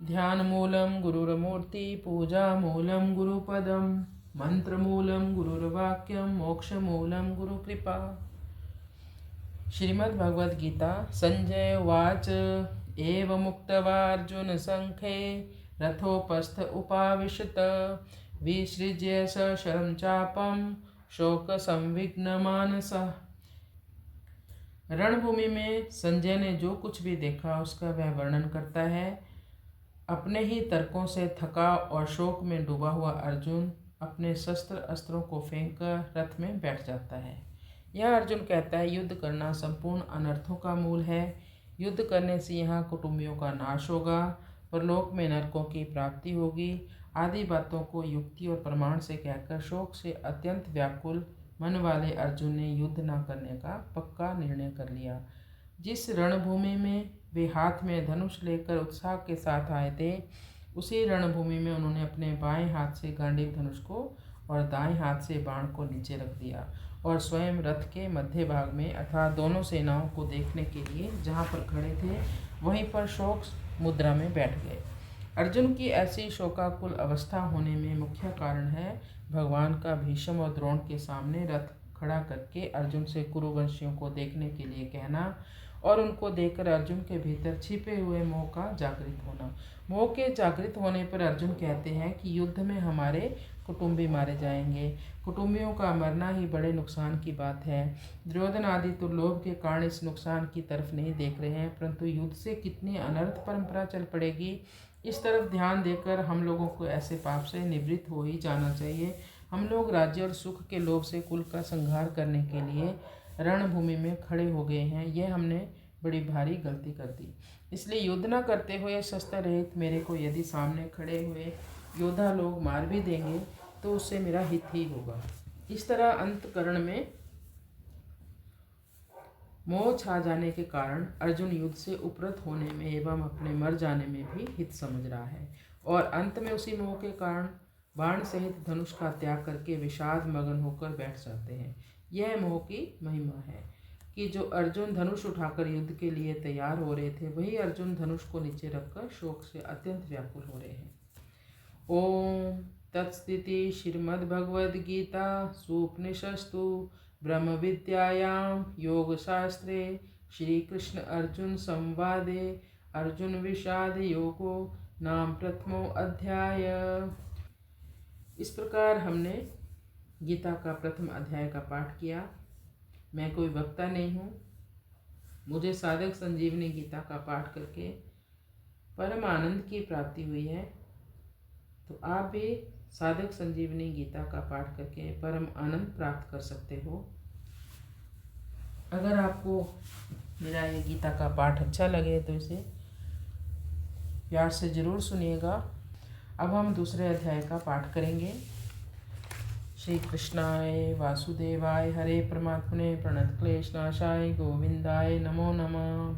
ध्यानमूलं गुरुर्मूर्ति पूजामूलं गुरुपदं मंत्रमूलं गुरुर्वाक्यं मोक्षमूलं गुरुकृपा। श्रीमद्भगवद्गीता संजय उवाच एवमुक्त्वा अर्जुन संख्ये रथोपस्थ उपाविशत विसृज्य सशरं चापं शोकसंविघ्नमानसः। रणभूमि में संजय ने जो कुछ भी देखा उसका वह वर्णन करता है। अपने ही तर्कों से थका और शोक में डूबा हुआ अर्जुन अपने शस्त्र अस्त्रों को फेंककर रथ में बैठ जाता है। यह अर्जुन कहता है, युद्ध करना संपूर्ण अनर्थों का मूल है। युद्ध करने से यहाँ कुटुंबियों का नाश होगा, परलोक में नरकों की प्राप्ति होगी आदि बातों को युक्ति और प्रमाण से कहकर शोक से अत्यंत व्याकुल मन वाले अर्जुन ने युद्ध न करने का पक्का निर्णय कर लिया। जिस रणभूमि में वे हाथ में धनुष लेकर उत्साह के साथ आए थे, उसी रणभूमि में उन्होंने अपने बाएं हाथ से गांडीव धनुष को और दाएं हाथ से बाण को नीचे रख दिया और स्वयं रथ के मध्य भाग में अर्थात दोनों सेनाओं को देखने के लिए जहाँ पर खड़े थे वहीं पर शोक मुद्रा में बैठ गए। अर्जुन की ऐसी शोकाकुल अवस्था होने में मुख्य कारण है भगवान का भीष्म और द्रोण के सामने रथ खड़ा करके अर्जुन से कुरुवंशियों को देखने के लिए कहना और उनको देखकर अर्जुन के भीतर छिपे हुए मोह का जागृत होना। मोह के जागृत होने पर अर्जुन कहते हैं कि युद्ध में हमारे कुटुंबी मारे जाएंगे। कुटुंबियों का मरना ही बड़े नुकसान की बात है। दुर्योधन आदि तो लोभ के कारण इस नुकसान की तरफ नहीं देख रहे हैं, परंतु युद्ध से कितनी अनर्थ परंपरा चल पड़ेगी, इस तरफ ध्यान देकर हम लोगों को ऐसे पाप से निवृत्त हो ही जाना चाहिए। हम लोग राज्य और सुख के लोभ से कुल का संहार करने के लिए रणभूमि में खड़े हो गए हैं। यह हमने बड़ी भारी गलती कर दी। इसलिए युद्ध न करते हुए शस्त्र रहित मेरे को यदि सामने खड़े हुए योद्धा लोग मार भी देंगे तो उससे मेरा हित ही होगा। इस तरह अंतकरण में मोह छा जाने के कारण अर्जुन युद्ध से उपरत होने में एवं अपने मर जाने में भी हित समझ रहा है और अंत में उसी मोह के कारण बाण सहित धनुष का त्याग करके विषाद मगन होकर बैठ जाते हैं। यह मोह की महिमा है कि जो अर्जुन धनुष उठाकर युद्ध के लिए तैयार हो रहे थे वही अर्जुन धनुष को नीचे रखकर शोक से अत्यंत व्याकुल हो रहे हैं। ओम तत्स्थिति श्रीमद्भगवद्गीता सुपनिषस्तु ब्रह्म विद्यायां योग शास्त्रे श्री कृष्ण अर्जुन संवादे अर्जुन विषाद योगो नाम प्रथमो अध्याय। इस प्रकार हमने गीता का प्रथम अध्याय का पाठ किया। मैं कोई वक्ता नहीं हूँ, मुझे साधक संजीवनी गीता का पाठ करके परम आनंद की प्राप्ति हुई है, तो आप भी साधक संजीवनी गीता का पाठ करके परम आनंद प्राप्त कर सकते हो। अगर आपको मेरा ये गीता का पाठ अच्छा लगे तो इसे प्यार से ज़रूर सुनिएगा। अब हम दूसरे अध्याय का पाठ करेंगे। श्री कृष्णाय वासुदेवाय हरे परमात्मने प्रणत क्लेशनाशाय गोविंदाय नमो नमः।